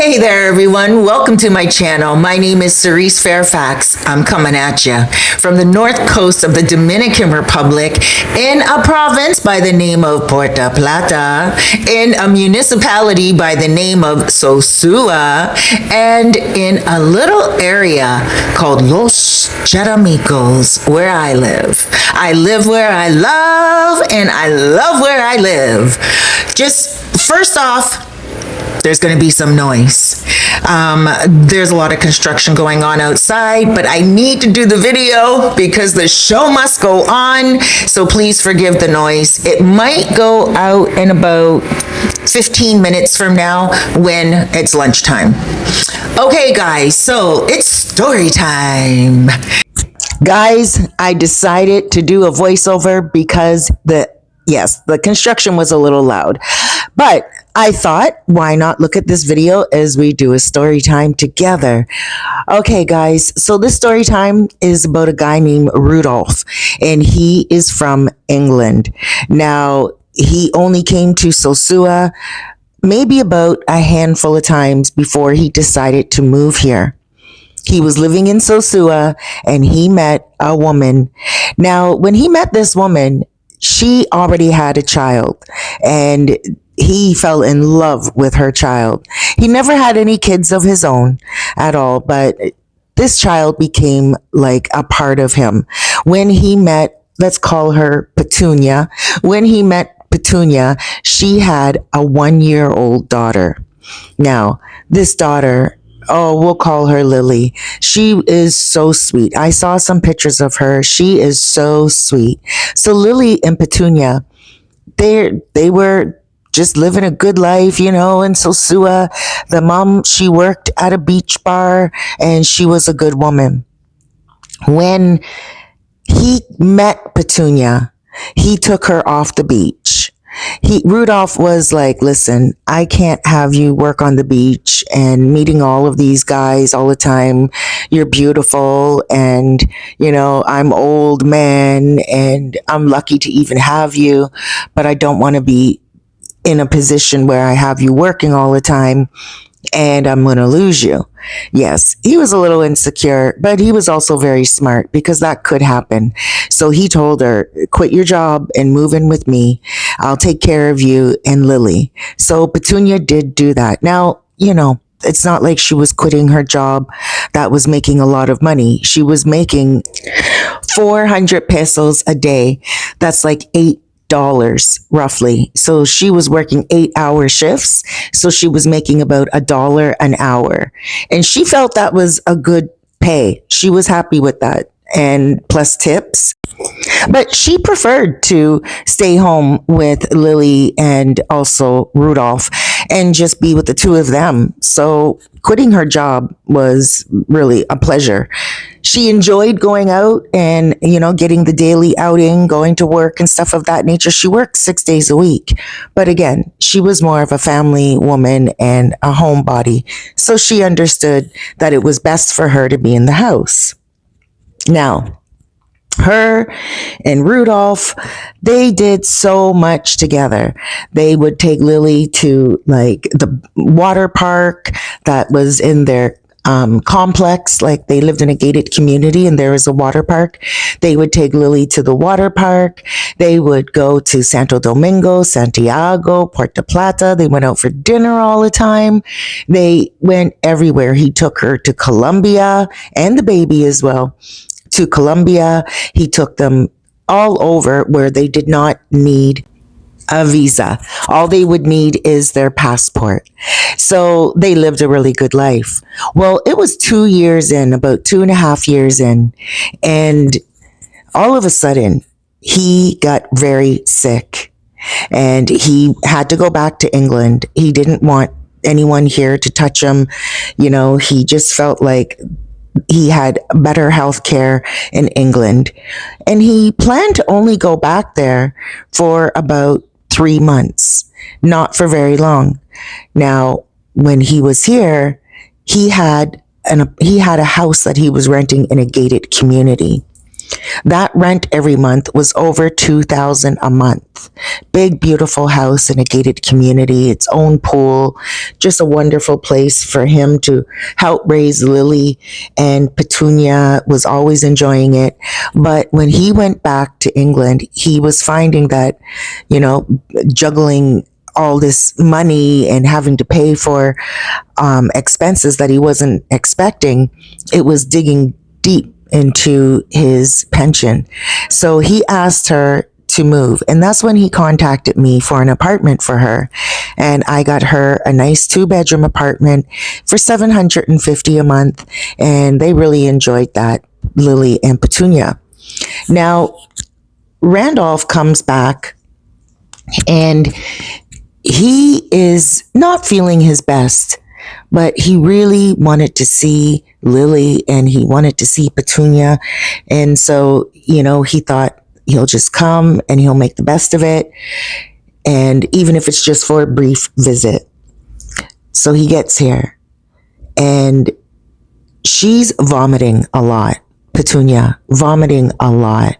Hey there, everyone. Welcome to my channel. My name is Cerise Fairfax. I'm coming at you from the north coast of the Dominican Republic in a province by the name of Puerto Plata, in a municipality by the name of Sosua, and in a little area called Los Charamicos, where I live. I live where I love, and I love where I live. Just first off, there's going to be some noise. There's a lot of construction going on outside, but I need to do the video because the show must go on. So please forgive the noise. It might go out in about 15 minutes from now when it's lunchtime. Okay, guys, so it's story time. Guys, I decided to do a voiceover because the construction was a little loud, but I thought, why not look at this video as we do a story time together? Okay, guys, so this story time is about a guy named Rudolph, and he is from England. Now, he only came to Sosua maybe about a handful of times before he decided to move here. He was living in Sosua, and he met a woman. Now, when he met this woman, she already had a child, and he fell in love with her child. He never had any kids of his own at all, but this child became like a part of him. When he met, let's call her Petunia. When he met Petunia, she had a 1-year-old daughter. Now, this daughter, we'll call her Lily. She is so sweet. I saw some pictures of her. She is so sweet. So Lily and Petunia, they were just living a good life, in Sosua. The mom, she worked at a beach bar, and she was a good woman. When he met Petunia, he took her off the beach. Rudolph was like, listen, I can't have you work on the beach and meeting all of these guys all the time. You're beautiful, and, I'm old man, and I'm lucky to even have you, but I don't want to be in a position where I have you working all the time and I'm going to lose you. Yes, he was a little insecure, but he was also very smart because that could happen. So he told her, quit your job and move in with me. I'll take care of you and Lily. So Petunia did do that. Now, it's not like she was quitting her job that was making a lot of money. She was making 400 pesos a day. That's like $8 roughly. So she was working 8-hour shifts. So she was making about $1 an hour. And she felt that was a good pay. She was happy with that. And plus tips. But she preferred to stay home with Lily and also Rudolph and just be with the two of them. So quitting her job was really a pleasure. She enjoyed going out and, getting the daily outing, going to work and stuff of that nature. She worked 6 days a week. But again, she was more of a family woman and a homebody. So she understood that it was best for her to be in the house. Now, her and Rudolph, they did so much together. They would take Lily to like the water park that was in their complex. Like they lived in a gated community and there was a water park. They would take Lily to the water park. They would go to Santo Domingo, Santiago, Puerto Plata. They went out for dinner all the time. They went everywhere. He took her to Colombia and the baby as well. To Colombia, he took them all over where they did not need a visa. All they would need is their passport. So they lived a really good life. Well, it was 2 years in, about 2.5 years in, and all of a sudden, he got very sick and he had to go back to England. He didn't want anyone here to touch him. He just felt like he had better health care in England. And he planned to only go back there for about 3 months, not for very long. Now, when he was here, he had a house that he was renting in a gated community. That rent every month was over 2,000 a month. Big, beautiful house in a gated community, its own pool, just a wonderful place for him to help raise Lily, and Petunia was always enjoying it. But when he went back to England, he was finding that, you know, juggling all this money and having to pay for expenses that he wasn't expecting, it was digging deep into his pension. So he asked her to move. And that's when he contacted me for an apartment for her. And I got her a nice 2-bedroom apartment for $750 a month. And they really enjoyed that, Lily and Petunia. Now, Randolph comes back and he is not feeling his best, but he really wanted to see Lily and he wanted to see Petunia. And so, you know, he thought he'll just come and he'll make the best of it. And even if it's just for a brief visit. So he gets here and she's vomiting a lot. Petunia, vomiting a lot.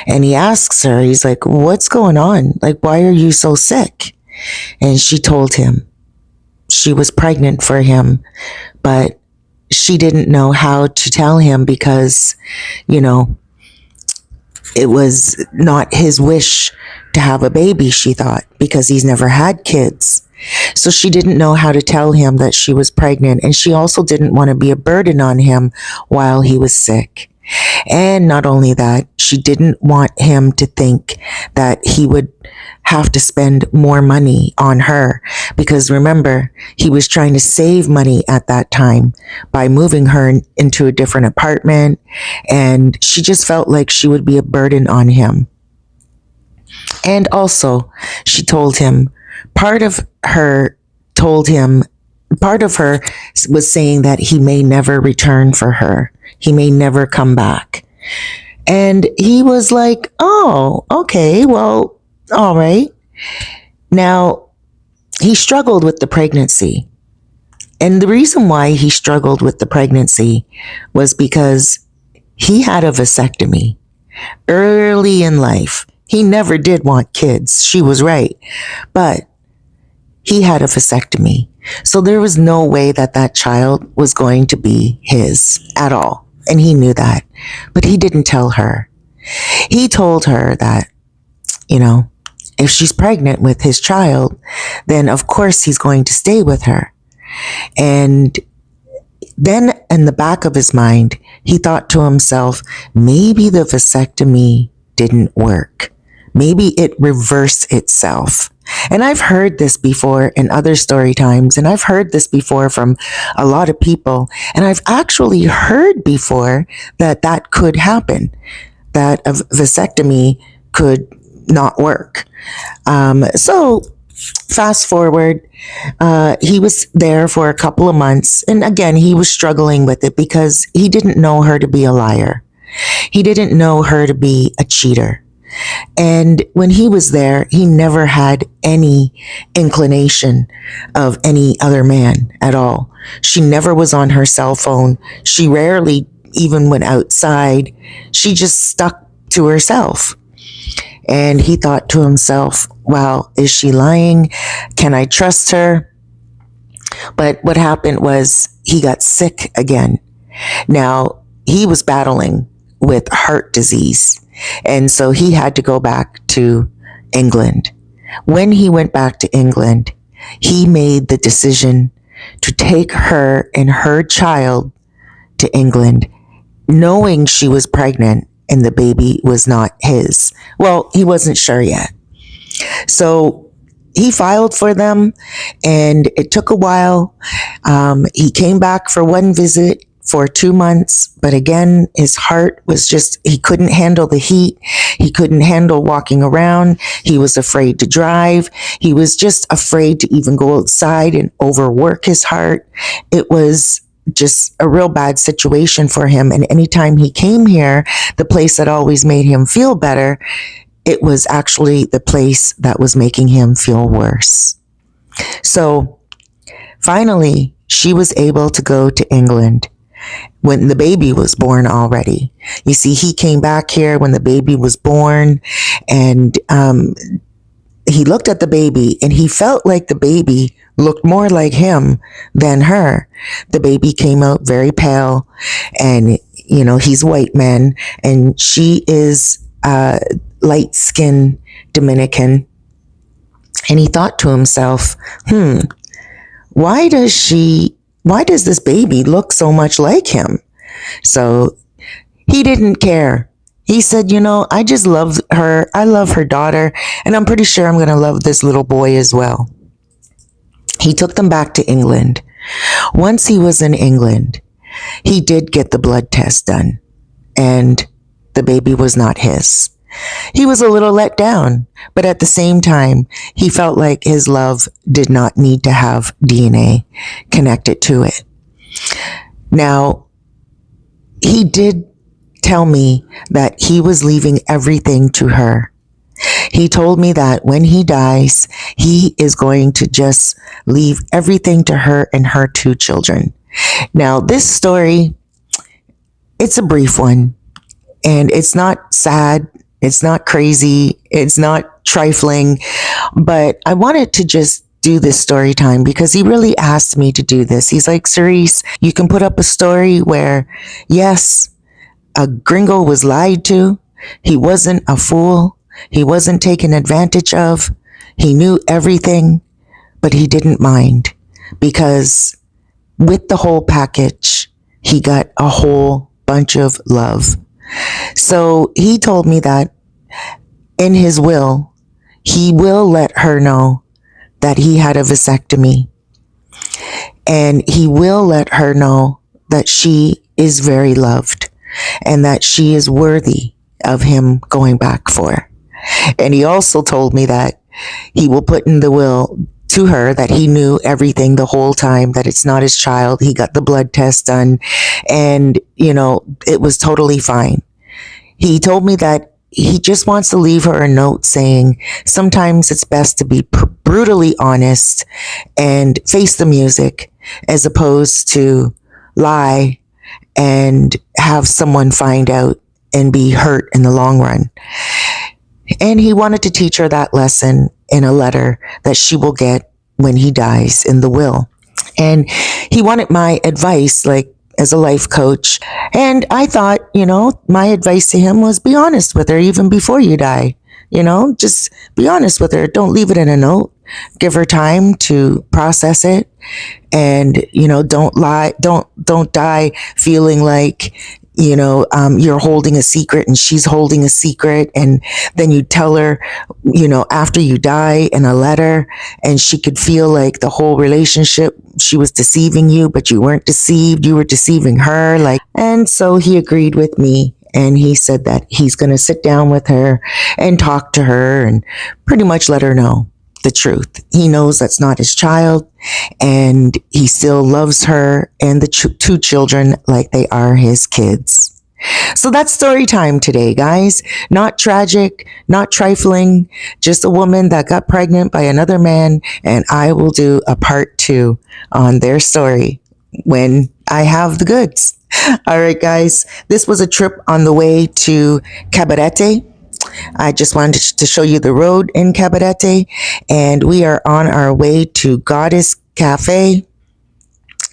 And he asks her, he's like, what's going on? Like, why are you so sick? And she told him she was pregnant for him, but she didn't know how to tell him because, you know, it was not his wish to have a baby, she thought, because he's never had kids. So she didn't know how to tell him that she was pregnant. And she also didn't want to be a burden on him while he was sick. And not only that, she didn't want him to think that he would have to spend more money on her. Because remember, he was trying to save money at that time by moving her into a different apartment. And she just felt like she would be a burden on him. And also, she told him, part of her was saying that he may never return for her. He may never come back. And he was like, oh, okay, well, all right. Now, he struggled with the pregnancy. And the reason why he struggled with the pregnancy was because he had a vasectomy early in life. He never did want kids. She was right. But he had a vasectomy. So there was no way that that child was going to be his at all. And he knew that. But he didn't tell her. He told her that, you know, if she's pregnant with his child, then of course he's going to stay with her. And then in the back of his mind, he thought to himself, maybe the vasectomy didn't work. Maybe it reversed itself. And I've heard this before in other story times, and I've heard this before from a lot of people. And I've actually heard before that that could happen, that a vasectomy could not work. So fast forward, he was there for a couple of months. And again, he was struggling with it because he didn't know her to be a liar. He didn't know her to be a cheater. And when he was there, he never had any inclination of any other man at all. She never was on her cell phone. She rarely even went outside. She just stuck to herself. And he thought to himself, wow, is she lying? Can I trust her? But what happened was he got sick again. Now, he was battling with heart disease. And so he had to go back to England. When he went back to England, he made the decision to take her and her child to England, knowing she was pregnant and the baby was not his. Well, he wasn't sure yet. So he filed for them and it took a while. He came back for one visit for 2 months. But again, his heart was just, he couldn't handle the heat. He couldn't handle walking around. He was afraid to drive. He was just afraid to even go outside and overwork his heart. It was just a real bad situation for him. And anytime he came here, the place that always made him feel better, it was actually the place that was making him feel worse. So finally, she was able to go to England. when the baby was born already. You see, he came back here when the baby was born, and he looked at the baby and he felt like the baby looked more like him than her. The baby came out very pale, and he's white man and she is light skinned Dominican. And he thought to himself, why does this baby look so much like him? So he didn't care. He said, I just love her. I love her daughter, and I'm pretty sure I'm going to love this little boy as well. He took them back to England. Once he was in England, he did get the blood test done, and the baby was not his. He was a little let down, but at the same time, he felt like his love did not need to have DNA connected to it. Now, he did tell me that he was leaving everything to her. He told me that when he dies, he is going to just leave everything to her and her 2 children. Now, this story, it's a brief one, and it's not sad. It's not crazy. It's not trifling, but I wanted to just do this story time because he really asked me to do this. He's like, Cerise, you can put up a story where, yes, a gringo was lied to. He wasn't a fool. He wasn't taken advantage of. He knew everything, but he didn't mind because with the whole package, he got a whole bunch of love. So he told me that in his will, he will let her know that he had a vasectomy. And he will let her know that she is very loved and that she is worthy of him going back for. And he also told me that he will put in the will to her that he knew everything the whole time, that it's not his child. He got the blood test done and, it was totally fine. He told me that he just wants to leave her a note saying sometimes it's best to be brutally honest and face the music as opposed to lie and have someone find out and be hurt in the long run. And he wanted to teach her that lesson in a letter that she will get when he dies in the will. And he wanted my advice, like as a life coach. And I thought, my advice to him was be honest with her even before you die. Just be honest with her. Don't leave it in a note. Give her time to process it. And, don't lie. Don't die feeling like, you're holding a secret and she's holding a secret. And then you tell her, after you die in a letter, and she could feel like the whole relationship, she was deceiving you, but you weren't deceived. You were deceiving her. And so he agreed with me. And he said that he's going to sit down with her and talk to her and pretty much let her know the truth. He knows that's not his child, and he still loves her and the 2 children like they are his kids. So that's story time today, guys. Not tragic, not trifling, just a woman that got pregnant by another man, and I will do a part 2 on their story when I have the goods. All right, guys, this was a trip on the way to Cabarete. I just wanted to show you the road in Cabarete, and we are on our way to Goddess Cafe.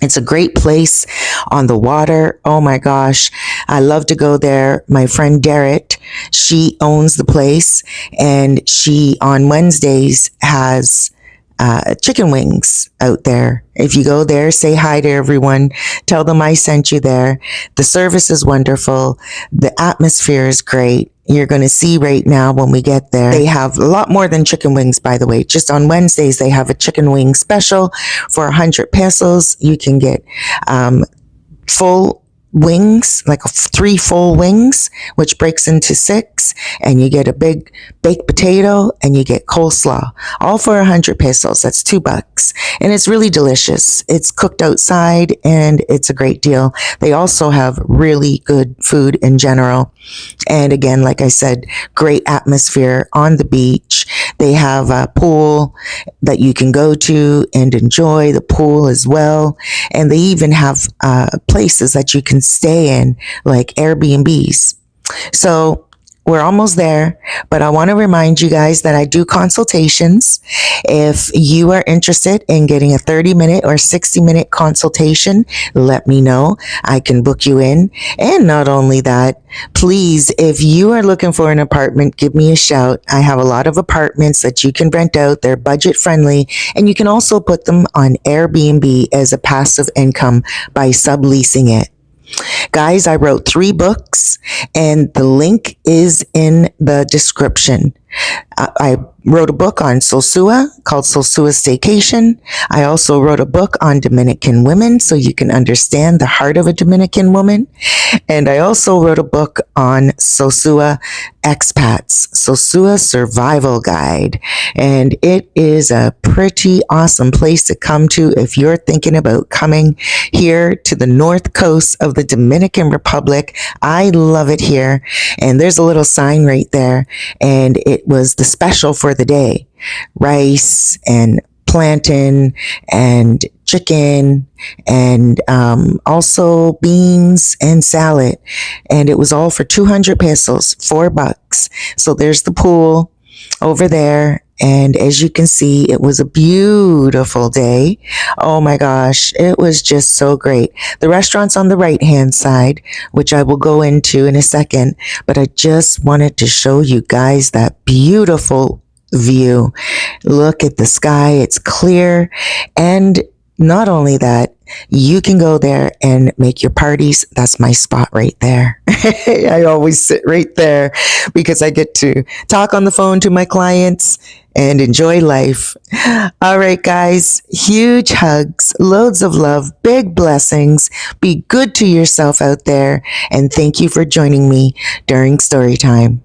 It's a great place on the water. Oh my gosh, I love to go there. My friend Garrett, she owns the place, and she on Wednesdays has chicken wings out there. If you go there, say hi to everyone. Tell them I sent you there. The service is wonderful. The atmosphere is great. You're going to see right now when we get there. They have a lot more than chicken wings, by the way. Just on Wednesdays, they have a chicken wing special for 100 pesos. You can get full wings, like 3 full wings, which breaks into 6, and you get a big baked potato and you get coleslaw, all for 100 pesos. That's $2. And it's really delicious. It's cooked outside and it's a great deal. They also have really good food in general. And again, like I said, great atmosphere on the beach. They have a pool that you can go to and enjoy the pool as well. And they even have places that you can stay in, like Airbnbs. So we're almost there, but I want to remind you guys that I do consultations. If you are interested in getting a 30-minute or 60-minute consultation, let me know. I can book you in. And not only that, please, if you are looking for an apartment, give me a shout. I have a lot of apartments that you can rent out. They're budget friendly, and you can also put them on Airbnb as a passive income by subleasing it. Guys, I wrote 3 books, and the link is in the description. I wrote a book on Sosua called Sosua STAYCATION. I also wrote a book on Dominican women so you can understand the heart of a Dominican woman. And I also wrote a book on Sosua expats, Sosua survival guide. And it is a pretty awesome place to come to if you're thinking about coming here to the north coast of the Dominican Republic. I love it here. And there's a little sign right there. And it was the special for the day: rice and plantain and chicken and also beans and salad. And it was all for 200 pesos, $4. So there's the pool over there. And as you can see, it was a beautiful day. Oh my gosh, it was just so great. The restaurant's on the right-hand side, which I will go into in a second. But I just wanted to show you guys that beautiful view. Look at the sky. It's clear. And not only that, you can go there and make your parties. That's my spot right there. I always sit right there because I get to talk on the phone to my clients and enjoy life. All right, guys, huge hugs, loads of love, big blessings. Be good to yourself out there. And thank you for joining me during story time.